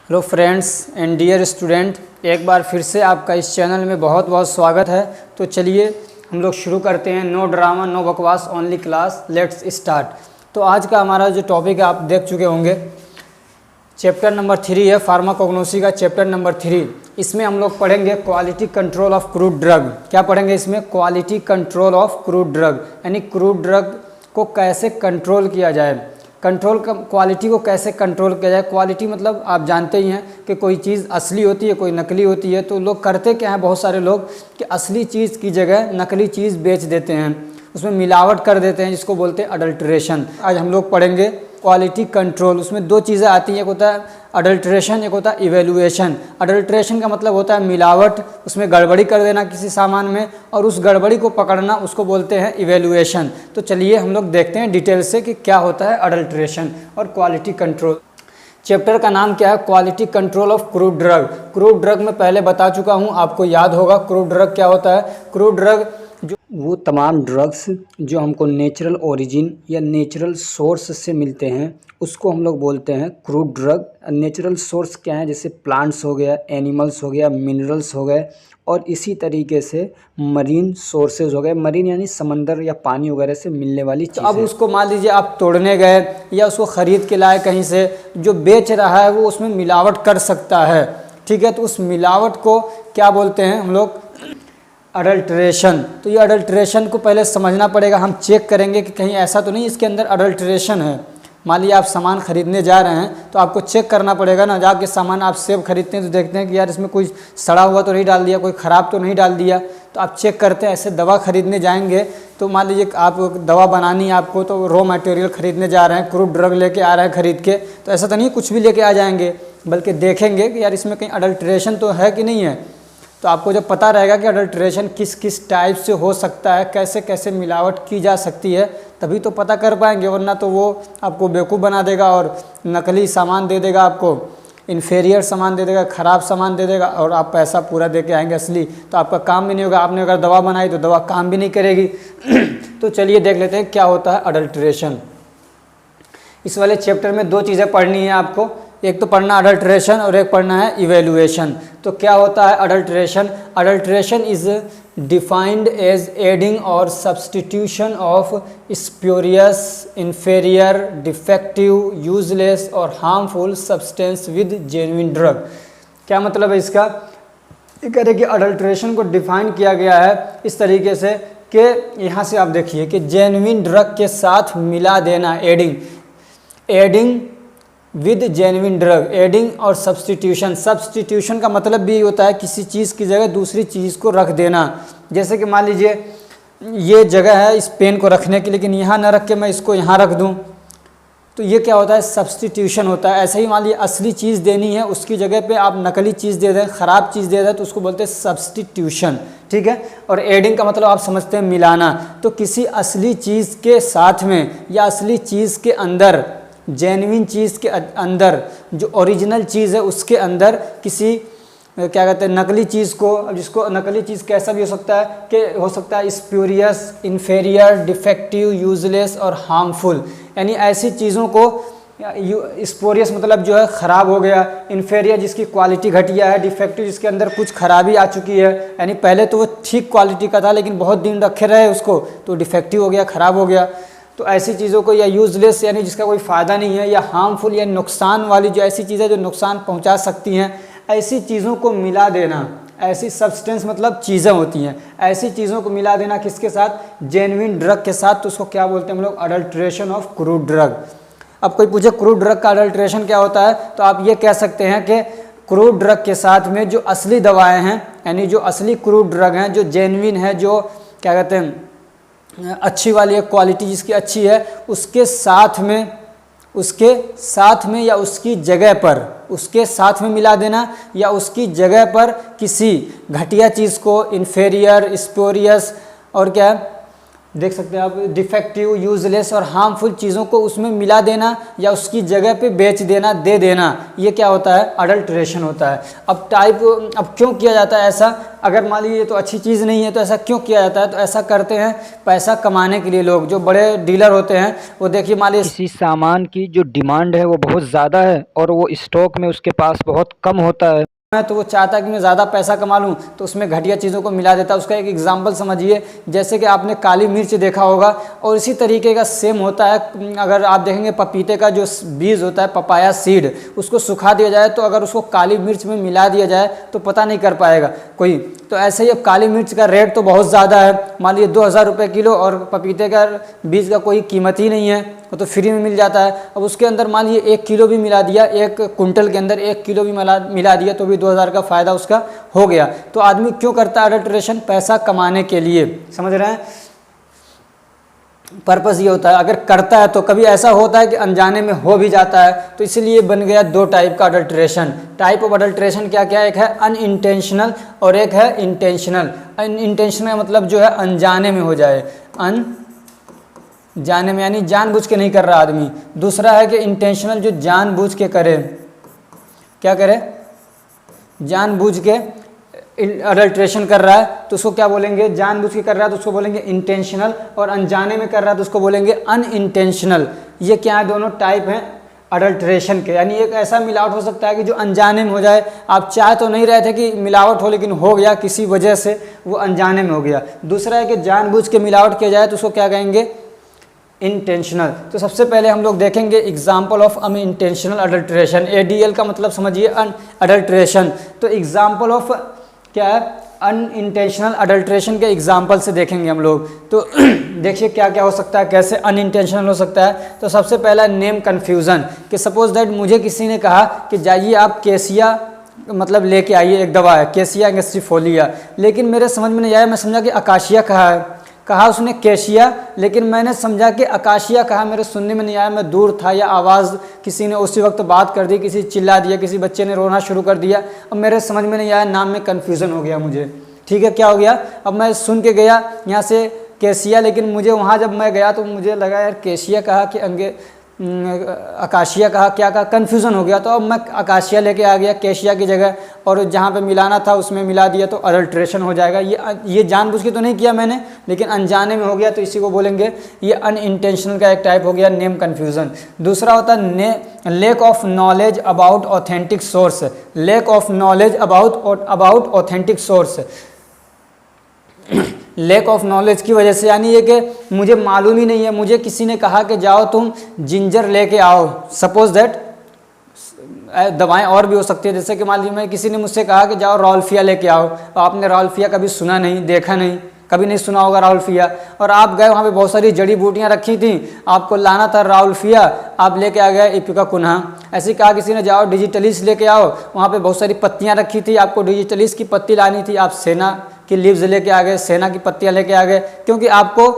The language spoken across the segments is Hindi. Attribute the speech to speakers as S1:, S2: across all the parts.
S1: Hello friends and dear student, एक बार फिर से आपका इस चैनल में बहुत बहुत स्वागत है। तो चलिए हम लोग शुरू करते हैं। नो ड्रामा नो बकवास ओनली क्लास, लेट्स स्टार्ट। तो आज का हमारा जो टॉपिक है आप देख चुके होंगे, चैप्टर नंबर 3 है फार्माकोग्नोसी का चैप्टर नंबर 3। इसमें हम लोग पढ़ेंगे quality control of crude drug. क्या पढ़ेंगे इसमें? Quality control of crude drug, यानी क्रूड ड्रग को कैसे कंट्रोल किया जाए, क्वालिटी को कैसे कंट्रोल किया जाए। क्वालिटी मतलब आप जानते ही हैं कि कोई चीज़ असली होती है, कोई नकली होती है। तो लोग करते क्या हैं, बहुत सारे लोग, कि असली चीज़ की जगह नकली चीज़ बेच देते हैं, उसमें मिलावट कर देते हैं, जिसको बोलते हैं अडल्ट्रेशन। आज हम लोग पढ़ेंगे क्वालिटी कंट्रोल। उसमें दो चीज़ें आती हैं, एक होता है अडल्ट्रेशन, एक होता है इवेल्युएशन। अडल्ट्रेशन का मतलब होता है मिलावट, उसमें गड़बड़ी कर देना किसी सामान में, और उस गड़बड़ी को पकड़ना, उसको बोलते हैं इवेल्युएशन। तो चलिए हम लोग देखते हैं डिटेल से कि क्या होता है अडल्ट्रेशन और क्वालिटी कंट्रोल। चैप्टर का नाम क्या है? Quality control of crude drug. Crude drug में पहले बता चुका हूँ, आपको याद होगा क्रूड ड्रग क्या होता है। क्रूड ड्रग जो वो तमाम ड्रग्स जो हमको नेचुरल ओरिजिन या नेचुरल सोर्स से मिलते हैं, उसको हम लोग बोलते हैं क्रूड ड्रग। नेचुरल सोर्स क्या है? जैसे प्लांट्स हो गया, एनिमल्स हो गया, मिनरल्स हो गए, और इसी तरीके से मरीन सोर्सेज हो गए। मरीन यानी समंदर या पानी वगैरह से मिलने वाली चीज़। अब उसको मान लीजिए आप तोड़ने गए या उसको ख़रीद के लाए कहीं से, जो बेच रहा है वो उसमें मिलावट कर सकता है, ठीक है। तो उस मिलावट को क्या बोलते हैं हम लोग? अडल्ट्रेशन। तो ये अडल्ट्रेशन को पहले समझना पड़ेगा। हम चेक करेंगे कि कहीं ऐसा तो नहीं इसके अंदर अडल्ट्रेशन है। मान लीजिए आप सामान खरीदने जा रहे हैं तो आपको चेक करना पड़ेगा ना। जाके सामान आप सेब खरीदते हैं तो देखते हैं कि यार इसमें कोई सड़ा हुआ तो नहीं डाल दिया, कोई ख़राब तो नहीं डाल दिया, तो आप चेक करते हैं। ऐसे दवा खरीदने जाएंगे तो मान लीजिए आप दवा बनानी है आपको, तो रॉ मटेरियल खरीदने जा रहे हैं, क्रूड ड्रग लेके आ रहे हैं खरीद के, तो ऐसा तो नहीं कुछ भी लेके आ जाएंगे, बल्कि देखेंगे कि यार इसमें कहीं अडल्ट्रेशन तो है कि नहीं है। तो आपको जब पता रहेगा कि अडल्ट्रेशन किस किस टाइप से हो सकता है, कैसे कैसे मिलावट की जा सकती है, तभी तो पता कर पाएंगे। वरना तो वो आपको बेवकूफ़ बना देगा और नकली सामान दे देगा, आपको इन्फेरियर सामान दे देगा, ख़राब सामान दे देगा, और आप पैसा पूरा दे के आएंगे असली, तो आपका काम भी नहीं होगा। आपने अगर दवा बनाई तो दवा काम भी नहीं करेगी। तो चलिए देख लेते हैं क्या होता है अडल्ट्रेशन। इस वाले चैप्टर में दो चीज़ें पढ़नी है आपको, एक तो पढ़ना अडल्ट्रेशन और एक पढ़ना है इवेल्युएशन। तो क्या होता है adulteration? Adulteration is defined as adding or substitution of spurious, inferior, defective, useless or harmful substance with genuine drug. क्या मतलब है इसका? ये कह रहे कि अडल्ट्रेशन को डिफाइन किया गया है इस तरीके से कि यहाँ से आप देखिए कि जेन्युइन ड्रग के साथ मिला देना, adding with genuine drug. Adding or substitution. Substitution का मतलब भी होता है किसी चीज़ की जगह दूसरी चीज़ को रख देना। जैसे कि मान लीजिए ये जगह है इस पेन को रखने की, लेकिन यहाँ ना रख के मैं इसको यहाँ रख दूँ, तो ये क्या होता है? सब्सटीट्यूशन होता है। ऐसे ही मान लीजिए असली चीज़ देनी है, उसकी जगह पे आप नकली चीज़ दे दें, ख़राब चीज़ दे दें, तो उसको बोलते हैं सब्सटीट्यूशन, ठीक है। और एडिंग का मतलब आप समझते हैं मिलाना। तो किसी असली चीज़ के साथ में या असली चीज़ के अंदर, जेन्युइन चीज़ के अंदर, जो ओरिजिनल चीज़ है उसके अंदर किसी क्या कहते हैं नकली चीज़ को, जिसको नकली चीज़ कैसा भी हो सकता है कि हो सकता है spurious, inferior, defective, useless or harmful, यानी ऐसी चीज़ों को। स्पोरियस मतलब जो है ख़राब हो गया, इन्फेरियर जिसकी क्वालिटी घटिया है, डिफेक्टिव जिसके अंदर कुछ खराबी आ चुकी है, यानी पहले तो वो ठीक क्वालिटी का था लेकिन बहुत दिन रखे रहे उसको, तो डिफेक्टिव हो गया, ख़राब हो गया। तो ऐसी चीज़ों को, या यूजलेस यानी जिसका कोई फ़ायदा नहीं है, या हार्मफुल या नुकसान वाली जो ऐसी चीज़ें जो नुकसान पहुंचा सकती हैं, ऐसी चीज़ों को मिला देना। ऐसी सब्सटेंस मतलब चीज़ें होती हैं, ऐसी चीज़ों को मिला देना किसके साथ? जेन्युइन ड्रग के साथ। तो उसको क्या बोलते हैं हम लोग? Adulteration of crude drug. अब कोई पूछे क्रूड ड्रग का अडल्ट्रेशन क्या होता है, तो आप ये कह सकते हैं कि क्रूड ड्रग के साथ में जो असली दवाएँ हैं, यानी जो असली क्रूड ड्रग हैं, जो जेन्युइन है, जो क्या कहते हैं अच्छी वाली क्वालिटी जिसकी अच्छी है, उसके साथ में या उसकी जगह पर, उसके साथ में मिला देना, या उसकी जगह पर किसी घटिया चीज़ को, इन्फेरियर, स्पोरियस और क्या देख सकते हैं आप, डिफेक्टिव, यूजलेस और हार्मफुल चीज़ों को उसमें मिला देना या उसकी जगह पे बेच देना, दे देना, ये क्या होता है? अडल्ट्रेशन होता है। अब क्यों किया जाता है ऐसा? अगर मान लीजिए ये तो अच्छी चीज़ नहीं है तो ऐसा क्यों किया जाता है? तो ऐसा करते हैं पैसा कमाने के लिए। लोग जो बड़े डीलर होते हैं वो देखिए मान लीजिए
S2: किसी सामान की जो डिमांड है वो बहुत ज़्यादा है और वो स्टॉक में उसके पास बहुत कम होता है,
S1: तो वो चाहता है कि मैं ज़्यादा पैसा कमा लूँ तो उसमें घटिया चीज़ों को मिला देता है। उसका एक एग्जांपल समझिए, जैसे कि आपने काली मिर्च देखा होगा और इसी तरीके का सेम होता है। अगर आप देखेंगे पपीते का जो बीज होता है, पपाया सीड, उसको सुखा दिया जाए तो अगर उसको काली मिर्च में मिला दिया जाए तो पता नहीं कर पाएगा कोई। तो ऐसे ही अब काली मिर्च का रेट तो बहुत ज़्यादा है, मान लीजिए 2000 रुपये किलो, और पपीते का बीज का कोई कीमत ही नहीं है, वो तो फ्री में मिल जाता है। अब उसके अंदर मान लीजिए 1 किलो भी मिला दिया, 1 कुंटल के अंदर 1 किलो भी मिला दिया तो भी 2000 का फ़ायदा उसका हो गया। तो आदमी क्यों करता है अडल्ट्रेशन? पैसा कमाने के लिए, समझ रहे हैं? पर्पस ये होता है। अगर करता है तो कभी ऐसा होता है कि अनजाने में हो भी जाता है, तो इसीलिए बन गया 2 टाइप का अडल्ट्रेशन। टाइप ऑफ अडल्ट्रेशन क्या क्या? एक है अनइंटेंशनल और एक है इंटेंशनल। अनइंटेंशनल का मतलब जो है अनजाने में हो जाए, अनजाने में यानी जानबूझ के नहीं कर रहा आदमी। दूसरा है कि इंटेंशनल, जो जानबूझ के करे, क्या करे? जानबूझ के अडल्ट्रेशन कर रहा है तो उसको क्या बोलेंगे? जानबूझ के कर रहा है तो उसको बोलेंगे इंटेंशनल, और अनजाने में कर रहा है तो उसको बोलेंगे अनइंटेंशनल। ये क्या है? दोनों टाइप हैं अडल्ट्रेशन के। यानी एक ऐसा मिलावट हो सकता है कि जो अनजाने में हो जाए, आप चाह तो नहीं रहे थे कि मिलावट हो लेकिन हो गया किसी वजह से, वो अनजाने में हो गया। दूसरा है कि जानबूझ के मिलावट किया जाए तो उसको क्या कहेंगे? इंटेंशनल। तो सबसे पहले हम लोग देखेंगे example of unintentional adulteration. ADL का मतलब समझिए अडल्ट्रेशन। तो एग्जाम्पल ऑफ क्या है? अनइंटेंशनल अडल्ट्रेशन के एग्जाम्पल से देखेंगे हम लोग। तो देखिए क्या क्या हो सकता है, कैसे अनइंटेंशनल हो सकता है। तो सबसे पहला नेम कन्फ्यूज़न, कि सपोज दैट मुझे किसी ने कहा कि जाइए आप केसिया मतलब लेके आइए, एक दवा है केसिया एंगस्ट्रीफोलिया, लेकिन मेरे समझ में नहीं आया, मैं समझा कि अकाशिया कहा उसने केशिया, लेकिन मैंने समझा कि अकाशिया कहा, मेरे सुनने में नहीं आया, मैं दूर था, या आवाज़ किसी ने उसी वक्त बात कर दी, किसी चिल्ला दिया, किसी बच्चे ने रोना शुरू कर दिया, अब मेरे समझ में नहीं आया, नाम में कन्फ्यूज़न हो गया मुझे। ठीक है, क्या हो गया? अब मैं सुन के गया यहाँ से केसिया, लेकिन मुझे वहाँ जब मैं गया तो मुझे लगा यार केशिया कहा कि अकाशिया कहा, क्या कहा, कन्फ्यूज़न हो गया। तो अब मैं अकाशिया लेके आ गया केशिया की जगह, और जहाँ पे मिलाना था उसमें मिला दिया, तो अडल्ट्रेशन हो जाएगा। ये जानबूझ के तो नहीं किया मैंने, लेकिन अनजाने में हो गया, तो इसी को बोलेंगे ये अनइंटेंशनल का एक टाइप हो गया, नेम कन्फ्यूज़न। दूसरा होता है lack of knowledge about authentic source. Lack of knowledge about authentic source, lack of knowledge की वजह से, यानी ये कि मुझे मालूम ही नहीं है, मुझे किसी ने कहा कि जाओ तुम जिंजर लेके आओ, सपोज दैट दवाएं और भी हो सकती है, जैसे कि मान लीजिए मैं किसी ने मुझसे कहा कि जाओ राउल्फिया लेके आओ, तो आपने राउल्फिया कभी सुना नहीं, देखा नहीं, कभी नहीं सुना होगा राउल्फिया, और आप गए वहाँ पे बहुत सारी जड़ी बूटियाँ रखी थी, आपको लाना था राउल्फिया, आप लेके आ गए इपिका कुन्हा। ऐसे ही कहा किसी ने जाओ डिजिटलिस लेके आओ, वहाँ पे बहुत सारी पत्तियाँ रखी थी, आपको डिजिटलिस की पत्ती लानी थी, आप सेना की लीव्स लेके आ गए, सेना की पत्तियाँ लेके आ गए, क्योंकि आपको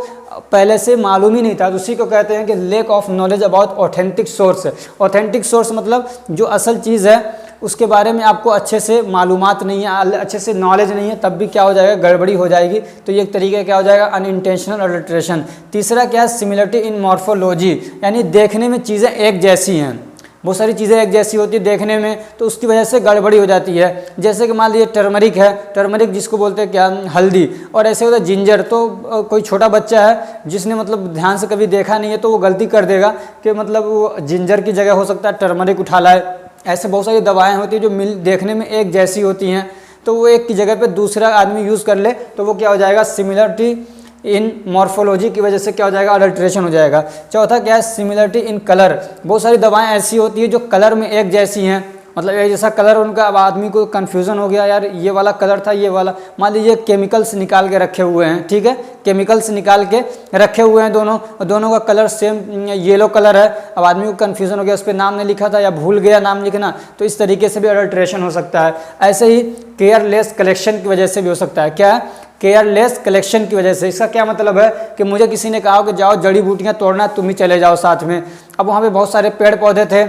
S1: पहले से मालूम ही नहीं था। तो उसी को कहते हैं कि lack of knowledge about authentic source. Authentic source मतलब जो असल चीज़ है उसके बारे में आपको अच्छे से मालूमात नहीं है, अच्छे से नॉलेज नहीं है, तब भी क्या हो जाएगा, गड़बड़ी हो जाएगी। तो ये एक तरीका क्या हो जाएगा, अनइंटेंशनल अडल्ट्रेशन। तीसरा क्या है, सिमिलरिटी इन मॉर्फोलॉजी, यानी देखने में चीज़ें एक जैसी हैं, बहुत सारी चीज़ें एक जैसी होती है देखने में, तो उसकी वजह से गड़बड़ी हो जाती है। जैसे कि मान लीजिए टर्मरिक है, टर्मरिक जिसको बोलते हैं क्या, हल्दी, और ऐसे होता है जिंजर। तो कोई छोटा बच्चा है जिसने मतलब ध्यान से कभी देखा नहीं है, तो वो गलती कर देगा कि मतलब वो जिंजर की जगह हो सकता है टर्मरिक उठा लाए। ऐसे बहुत सारी दवाएं होती हैं जो देखने में एक जैसी होती हैं, तो वो एक की जगह पे दूसरा आदमी यूज़ कर ले तो वो क्या हो जाएगा, सिमिलरिटी इन मॉर्फोलॉजी की वजह से क्या हो जाएगा, अडल्ट्रेशन हो जाएगा। चौथा क्या है, सिमिलरिटी इन कलर। बहुत सारी दवाएं ऐसी होती है जो कलर में एक जैसी हैं, मतलब एक जैसा कलर उनका, अब आदमी को कन्फ्यूज़न हो गया, यार ये वाला कलर था, ये वाला, मान लीजिए केमिकल्स निकाल के रखे हुए हैं, ठीक है, केमिकल्स निकाल के रखे हुए हैं दोनों का कलर सेम येलो कलर है, अब आदमी को कन्फ्यूज़न हो गया, उस पर नाम नहीं लिखा था या भूल गया नाम लिखना, तो इस तरीके से भी अडल्ट्रेशन हो सकता है। ऐसे ही केयरलेस कलेक्शन की वजह से भी हो सकता है। क्या है, केयरलेस कलेक्शन की वजह से। इसका क्या मतलब है कि मुझे किसी ने कहा कि जाओ जड़ी बूटियाँ तोड़ना, तुम ही चले जाओ साथ में। अब वहाँ पे बहुत सारे पेड़ पौधे थे,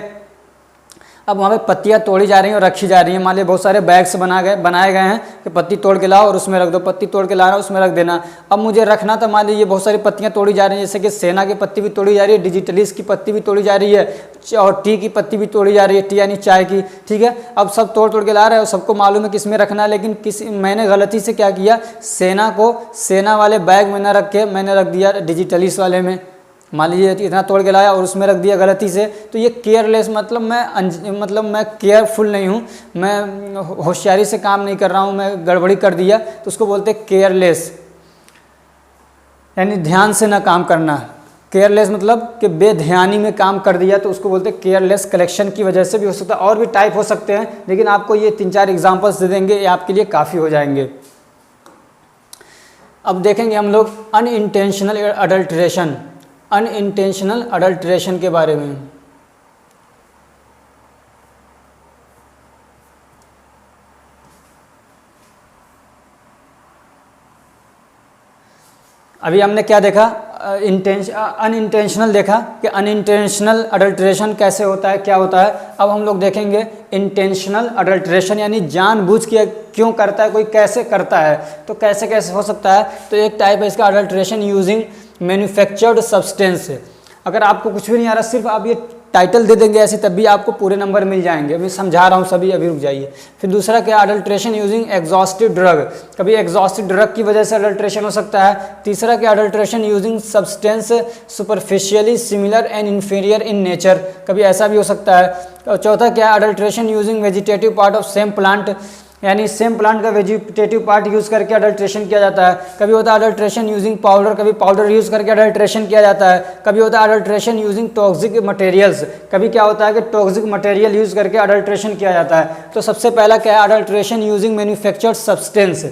S1: अब वहाँ पे पत्तियाँ तोड़ी जा रही हैं और रखी जा रही हैं। मान लीजिए बहुत सारे बैग्स बनाए गए हैं कि पत्ती तोड़ के लाओ और उसमें रख दो, पत्ती तोड़ के लाना उसमें रख देना। अब मुझे रखना था, मान लीजिए बहुत सारी पत्तियाँ तोड़ी जा रही हैं, जैसे कि सेना की पत्ती भी तोड़ी जा रही है, डिजिटलिस्ट की पत्ती भी तोड़ी जा रही है और टी की पत्ती भी तोड़ी जा रही है, टी यानी चाय की, ठीक है। अब सब तोड़ के ला रहे हैं और सबको मालूम है किस में रखना है, लेकिन मैंने गलती से क्या किया, सेना वाले बैग में न रख के मैंने रख दिया डिजिटलिस्ट वाले में। मान लीजिए इतना तोड़ के लाया और उसमें रख दिया गलती से, तो ये केयरलेस मतलब मैं केयरफुल नहीं हूँ, मैं होशियारी से काम नहीं कर रहा हूँ, मैं गड़बड़ी कर दिया, तो उसको बोलते हैं केयरलेस, यानी ध्यान से ना काम करना। केयरलेस मतलब कि बेध्यानी में काम कर दिया, तो उसको बोलते हैं केयरलेस। कलेक्शन की वजह से भी हो सकता है, और भी टाइप हो सकते हैं, लेकिन आपको ये 3-4 एग्जाम्पल्स दे देंगे, ये आपके लिए काफ़ी हो जाएंगे। अब देखेंगे हम लोग अनइंटेंशनल अडल्ट्रेशन के बारे में। अभी हमने क्या देखा, अनइंटेंशनल देखा कि अनइंटेंशनल अडल्ट्रेशन कैसे होता है, क्या होता है। अब हम लोग देखेंगे इंटेंशनल अडल्ट्रेशन, यानी जानबूझ के क्यों करता है कोई, कैसे करता है, तो कैसे हो सकता है। तो एक टाइप है इसका अडल्ट्रेशन यूजिंग मैन्युफैक्चर्ड सब्सटेंस। अगर आपको कुछ भी नहीं आ रहा, सिर्फ आप ये टाइटल दे देंगे ऐसे, तब भी आपको पूरे नंबर मिल जाएंगे। मैं समझा रहा हूँ सभी, अभी रुक जाइए। फिर दूसरा क्या, अडल्ट्रेशन यूजिंग एग्जॉस्टिव ड्रग, कभी एग्जॉस्टिव ड्रग की वजह से अडल्ट्रेशन हो सकता है। तीसरा क्या, adulteration using substance superficially similar and inferior in nature, कभी ऐसा भी हो सकता है। और चौथा क्या, adulteration using vegetative part of same plant, यानी सेम प्लांट का वेजिटेटिव पार्ट यूज़ करके अडल्ट्रेशन किया जाता है। कभी होता है अडल्ट्रेशन यूजिंग पाउडर, कभी पाउडर यूज़ करके अडल्ट्रेशन किया जाता है। कभी होता है अडल्ट्रेशन यूजिंग टॉक्सिक मटेरियल्स, कभी क्या होता है कि टॉक्सिक मटेरियल यूज़ करके अडल्ट्रेशन किया जाता है। तो सबसे पहला क्या है, adulteration using manufactured substance.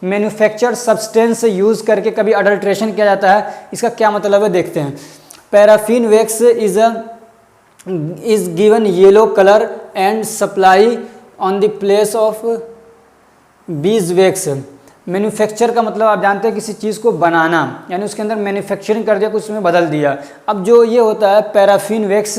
S1: Manufactured substance use करके कभी अडल्ट्रेशन किया जाता है। इसका क्या मतलब है देखते हैं। Paraffin wax is given yellow colour and supply on the place of bees wax. Manufacture का मतलब आप जानते हैं किसी चीज़ को बनाना, यानी उसके अंदर मैन्युफैक्चरिंग कर दिया, कुछ उसमें बदल दिया। अब जो ये होता है पैराफिन वैक्स,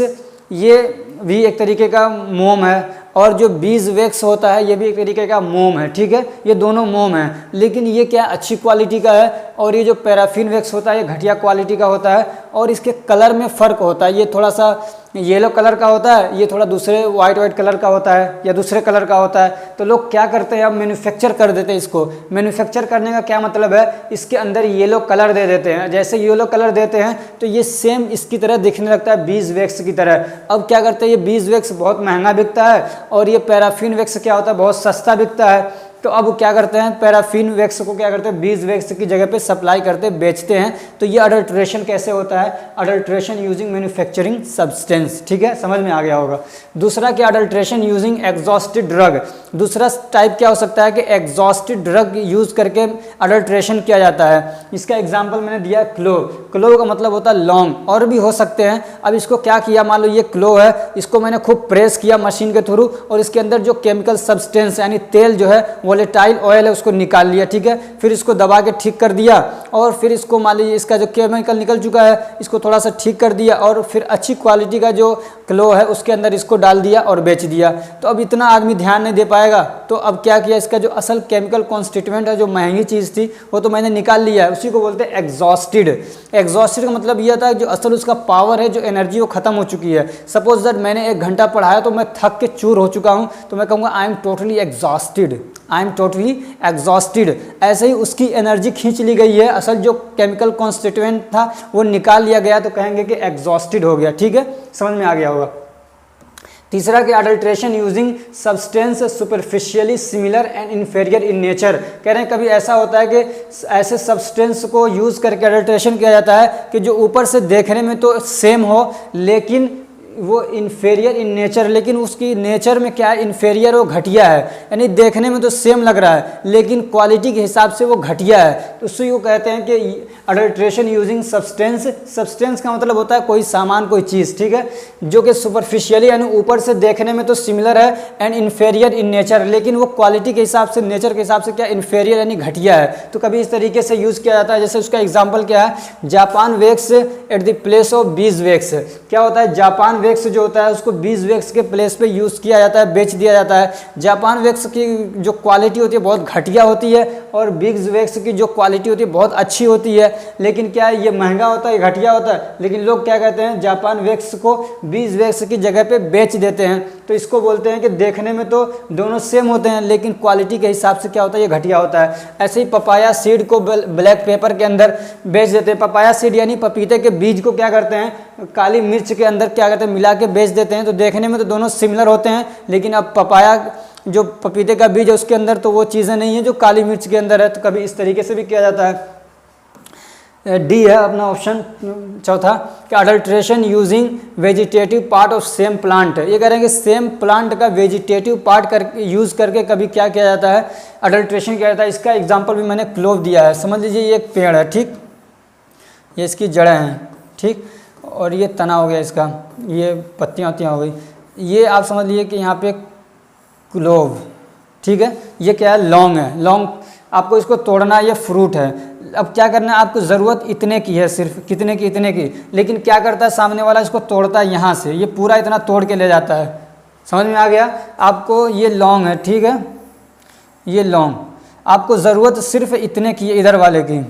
S1: ये भी एक तरीके का मोम है, और जो बीज वैक्स होता है ये भी एक तरीके का मोम है, ठीक है। ये दोनों मोम हैं, लेकिन ये क्या अच्छी क्वालिटी का है, और ये जो पैराफिन वैक्स होता है ये घटिया क्वालिटी का होता है, और इसके कलर में फ़र्क होता है। ये थोड़ा सा येलो कलर का होता है, ये थोड़ा दूसरे वाइट कलर का होता है, या दूसरे कलर का होता है। तो लोग क्या करते हैं, अब मैन्युफैक्चर कर देते हैं इसको। मैन्युफैक्चर करने का क्या मतलब है, इसके अंदर येलो कलर दे देते हैं। जैसे येलो कलर देते हैं तो ये सेम इसकी तरह दिखने लगता है, बीज वैक्स की तरह। अब क्या करते हैं, ये बीज वैक्स बहुत महंगा बिकता है, और ये पैराफिन वैक्स क्या होता है, बहुत सस्ता बिकता है। तो अब क्या करते हैं, पैराफिन वैक्स को क्या करते हैं, बीज वैक्स की जगह पे सप्लाई करते बेचते हैं। तो ये अडल्ट्रेशन कैसे होता है, अडल्ट्रेशन यूजिंग मैन्युफैक्चरिंग सब्सटेंस, ठीक है, समझ में आ गया होगा। दूसरा क्या, अडल्ट्रेशन यूजिंग एग्जॉस्टेड ड्रग। दूसरा टाइप क्या हो सकता है कि एग्जॉस्टेड ड्रग यूज करके अडल्ट्रेशन किया जाता है। इसका एग्जाम्पल मैंने दिया क्लोव। क्लोव का मतलब होता है लौंग, और भी हो सकते हैं। अब इसको क्या किया, मान लो ये क्लोव है, इसको मैंने खूब प्रेस किया मशीन के थ्रू, और इसके अंदर जो केमिकल सब्सटेंस यानी तेल जो है, वोलेटाइल ऑयल है, उसको निकाल लिया, ठीक है। फिर इसको दबा के ठीक कर दिया, और फिर इसको मान लीजिए इसका जो केमिकल निकल चुका है इसको थोड़ा सा ठीक कर दिया, और फिर अच्छी क्वालिटी का जो क्लो है उसके अंदर इसको डाल दिया और बेच दिया। तो अब इतना आदमी ध्यान नहीं दे पाएगा, तो अब क्या किया, इसका जो असल केमिकल कॉन्स्टिट्यूएंट है, जो महंगी चीज़ थी, वो तो मैंने निकाल लिया है, उसी को बोलते हैं एग्जॉस्टेड। एग्जॉस्टेड का मतलब ये होता है जो असल उसका पावर है, जो एनर्जी वो खत्म हो चुकी है। सपोज दैट मैंने 1 घंटा पढ़ाया तो मैं थक के चूर हो चुका हूँ, तो मैं कहूँगा I am totally exhausted, I am totally exhausted. ऐसे ही उसकी एनर्जी खींच ली गई है, असल जो केमिकल कॉन्स्टिट्यूएंट था वो निकाल लिया गया, तो कहेंगे कि एग्जॉस्टेड हो गया, ठीक है, समझ में आ गया होगा। तीसरा कि adulteration using substance superficially similar and inferior in nature. कह रहे हैं कभी ऐसा होता है कि ऐसे सब्सटेंस को यूज़ करके अडल्ट्रेशन किया जाता है कि जो ऊपर से देखने में तो सेम हो, लेकिन वो इन्फेरियर इन नेचर, लेकिन उसकी नेचर में क्या है, इन्फेरियर, वो घटिया है। यानी देखने में तो सेम लग रहा है, लेकिन क्वालिटी के हिसाब से वो घटिया है। तो उससे वो कहते हैं कि अडल्ट्रेशन यूजिंग सब्सटेंस। सब्सटेंस का मतलब होता है कोई सामान, कोई चीज़, ठीक है, जो कि सुपरफिशियली यानी ऊपर से देखने में तो सिमिलर है, एंड इन्फेरियर इन नेचर, लेकिन वो क्वालिटी के हिसाब से, नेचर के हिसाब से क्या, इन्फेरियर यानी घटिया है। तो कभी इस तरीके से यूज़ किया जाता है। जैसे उसका एग्जाम्पल क्या है, Japan wax at the place of bees wax. क्या होता है, जापान वैक्स जो होता है उसको बीज वैक्स के प्लेस पे यूज़ किया जाता है, बेच दिया जाता है। जापान वैक्स की जो क्वालिटी होती है बहुत घटिया होती है और बीज वैक्स की जो क्वालिटी होती है बहुत अच्छी होती है। लेकिन क्या है, ये महंगा होता है, घटिया होता है, लेकिन लोग क्या कहते हैं, जापान वैक्स को बीज वैक्स की जगह पे बेच देते हैं। तो इसको बोलते हैं कि देखने में तो दोनों सेम होते हैं लेकिन क्वालिटी के हिसाब से क्या होता है, ये घटिया होता है। ऐसे ही पपाया सीड को ब्लैक पेपर के अंदर बेच देते हैं। पपाया सीड यानी पपीते के बीज को क्या करते हैं, काली मिर्च के अंदर क्या करते हैं, मिला के बेच देते हैं। तो देखने में तो दोनों सिमिलर होते हैं, लेकिन अब पपाया जो पपीते का बीज है उसके अंदर तो वो चीज़ें नहीं है जो काली मिर्च के अंदर है। तो कभी इस तरीके से भी किया जाता है। डी है अपना ऑप्शन चौथा कि adulteration using vegetative part of same plant. ये कह रहे हैं कि सेम प्लांट का वेजिटेटिव पार्ट यूज़ करके कभी क्या किया जाता है, अडल्ट्रेशन किया जाता है। इसका एग्जांपल भी मैंने क्लोव दिया है। समझ लीजिए ये एक पेड़ है, ठीक, ये इसकी जड़ें हैं, ठीक, और ये तना हो गया इसका, ये पत्तियाँ हो गई। ये आप समझ लीजिए कि यहाँ पे क्लोव, ठीक है, ये क्या है, लौंग है। लौंग आपको इसको तोड़ना, ये फ्रूट है। अब क्या करना है, आपको ज़रूरत इतने की है, सिर्फ कितने की, इतने की, लेकिन क्या करता है सामने वाला, इसको तोड़ता है यहाँ से, ये पूरा इतना तोड़ के ले जाता है। समझ में आ गया आपको, ये लौंग है, ठीक है, ये लौंग, आपको ज़रूरत सिर्फ इतने की है, इधर वाले की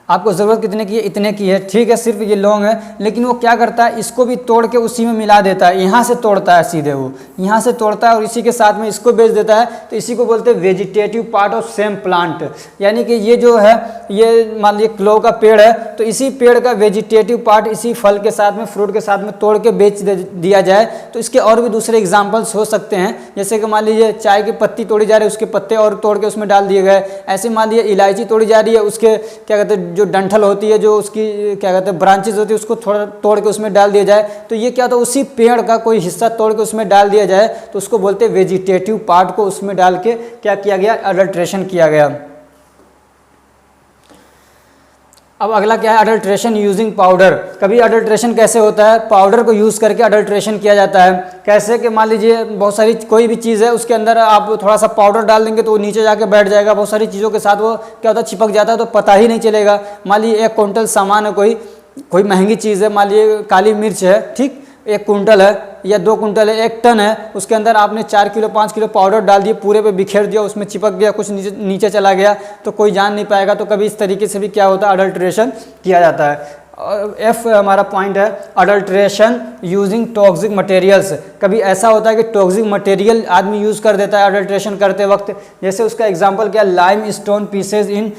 S1: आपको ज़रूरत कितने की है, इतने की है, ठीक है, सिर्फ ये लौंग है। लेकिन वो क्या करता है, इसको भी तोड़ के उसी में मिला देता है। यहाँ से तोड़ता है सीधे, वो यहाँ से तोड़ता है और इसी के साथ में इसको बेच देता है। तो इसी को बोलते हैं vegetative part of same plant. यानी कि ये जो है, ये मान लीजिए क्लोव का पेड़ है, तो इसी पेड़ का वेजिटेटिव पार्ट इसी फल के साथ में, फ्रूट के साथ में तोड़ के बेच दिया जाए। तो इसके और भी दूसरे एग्जाम्पल्स हो सकते हैं, जैसे कि मान लीजिए चाय की पत्ती तोड़ी जा रही है, उसके पत्ते और तोड़ के उसमें डाल दिए गए। ऐसे मान लीजिए इलायची तोड़ी जा रही है, उसके क्या कहते हैं, जो डंठल होती है, जो उसकी क्या कहते हैं ब्रांचेज होती है, उसको थोड़ा तोड़ के उसमें डाल दिया जाए। तो ये क्या होता है, उसी पेड़ का कोई हिस्सा तोड़ के उसमें डाल दिया जाए, तो उसको बोलते हैं वेजिटेटिव पार्ट को उसमें डाल के क्या किया गया, अडल्ट्रेशन किया गया। अब अगला क्या है, अडल्ट्रेशन यूजिंग पाउडर। कभी अडल्ट्रेशन कैसे होता है, पाउडर को यूज़ करके अडल्ट्रेशन किया जाता है। कैसे कि मान लीजिए बहुत सारी कोई भी चीज़ है, उसके अंदर आप थोड़ा सा पाउडर डाल देंगे तो वो नीचे जाके बैठ जाएगा। बहुत सारी चीज़ों के साथ वो क्या होता है, चिपक जाता है, तो पता ही नहीं चलेगा। मान लीजिए 1 क्विंटल सामान है, कोई महंगी चीज़ है, मान लीजिए काली मिर्च है, ठीक, 1 क्विंटल है या 2 क्विंटल है, 1 टन है, उसके अंदर आपने 4 किलो 5 किलो पाउडर डाल दिए, पूरे पे बिखेर दिया, उसमें चिपक गया, कुछ नीचे चला गया, तो कोई जान नहीं पाएगा। तो कभी इस तरीके से भी क्या होता है, अडल्ट्रेशन किया जाता है। एफ हमारा पॉइंट है, अडल्ट्रेशन यूजिंग टॉक्सिक मटेरियल्स। कभी ऐसा होता है कि टॉक्सिक मटेरियल आदमी यूज़ कर देता है अडल्ट्रेशन करते वक्त। जैसे उसका एग्जांपल क्या, लाइम स्टोन पीसेज इन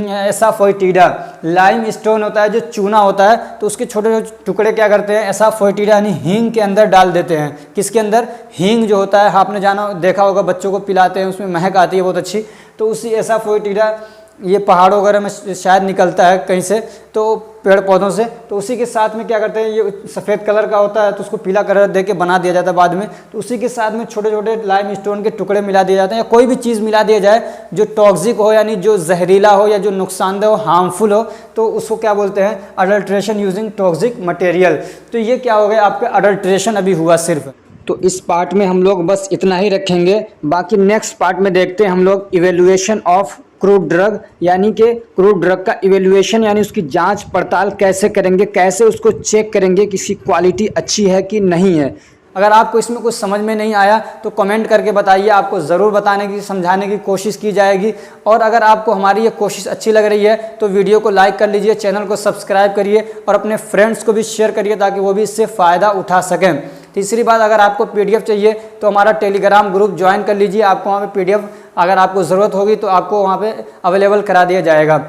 S1: एसाफोइटिडा। लाइम स्टोन होता है जो चूना होता है, तो उसके छोटे छोटे टुकड़े क्या करते हैं, एसाफोइटिडा यानी हींग के अंदर डाल देते हैं। किसके अंदर, हींग जो होता है, आपने जाना देखा होगा, बच्चों को पिलाते हैं, उसमें महक आती है बहुत अच्छी। तो उसी एसाफोइटिडा, ये पहाड़ों वगैरह में शायद निकलता है कहीं से, तो पेड़ पौधों से, तो उसी के साथ में क्या करते हैं, ये सफ़ेद कलर का होता है, तो उसको पीला कलर दे के बना दिया जाता है बाद में। तो उसी के साथ में छोटे छोटे लाइम स्टोन के टुकड़े मिला दिए जाते हैं, या कोई भी चीज़ मिला दिया जाए जो टॉक्सिक हो, यानी जो जहरीला हो या जो नुकसानदेह हो, हार्मफुल हो, तो उसको क्या बोलते हैं, अडल्ट्रेशन यूजिंग टॉक्सिक मटेरियल। तो ये क्या हो गया, आपका अडल्ट्रेशन अभी हुआ सिर्फ। तो इस पार्ट में हम लोग बस इतना ही रखेंगे। बाकी नेक्स्ट पार्ट में देखते हैं हम लोग इवेल्युएशन ऑफ क्रूड ड्रग, यानी कि क्रूड ड्रग का इवेल्युएशन, यानी उसकी जांच पड़ताल कैसे करेंगे, कैसे उसको चेक करेंगे कि इसकी क्वालिटी अच्छी है कि नहीं है। अगर आपको इसमें कुछ समझ में नहीं आया तो कमेंट करके बताइए, आपको ज़रूर बताने की, समझाने की कोशिश की जाएगी। और अगर आपको हमारी ये कोशिश अच्छी लग रही है तो वीडियो को लाइक कर लीजिए, चैनल को सब्सक्राइब करिए और अपने फ्रेंड्स को भी शेयर करिए ताकि वो भी इससे फ़ायदा उठा सकें। तीसरी बात, अगर आपको PDF चाहिए तो हमारा टेलीग्राम ग्रुप ज्वाइन कर लीजिए, आपको वहाँ पे PDF अगर आपको ज़रूरत होगी तो आपको वहाँ पे अवेलेबल करा दिया जाएगा।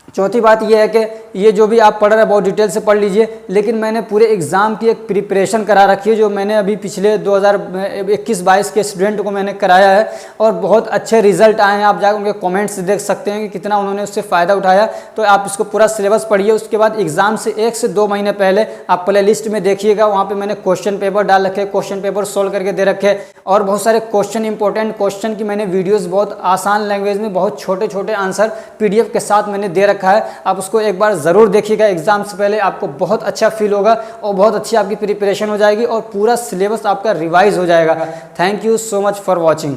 S1: चौथी बात यह है कि ये जो भी आप पढ़ रहे हैं बहुत डिटेल से पढ़ लीजिए, लेकिन मैंने पूरे एग्ज़ाम की एक प्रिपरेशन करा रखी है, जो मैंने अभी पिछले 2021-22 के स्टूडेंट को मैंने कराया है और बहुत अच्छे रिजल्ट आए हैं। आप जाकर उनके कमेंट्स देख सकते हैं कि कितना उन्होंने उससे फ़ायदा उठाया। तो आप इसको पूरा सिलेबस पढ़िए, उसके बाद एग्ज़ाम से 1 से 2 महीने पहले आप प्ले लिस्ट में देखिएगा, वहाँ पर मैंने क्वेश्चन पेपर डाल रखे, क्वेश्चन पेपर सोल्व करके दे रखे और बहुत सारे क्वेश्चन, इंपॉर्टेंट क्वेश्चन की मैंने वीडियोज़ बहुत आसान लैंग्वेज में, बहुत छोटे छोटे आंसर PDF के साथ मैंने दे रखा है। आप उसको एक बार ज़रूर देखिएगा, एग्जाम से पहले आपको बहुत अच्छा फील होगा और बहुत अच्छी आपकी प्रिपरेशन हो जाएगी और पूरा सिलेबस आपका रिवाइज हो जाएगा। Thank you so much for watching.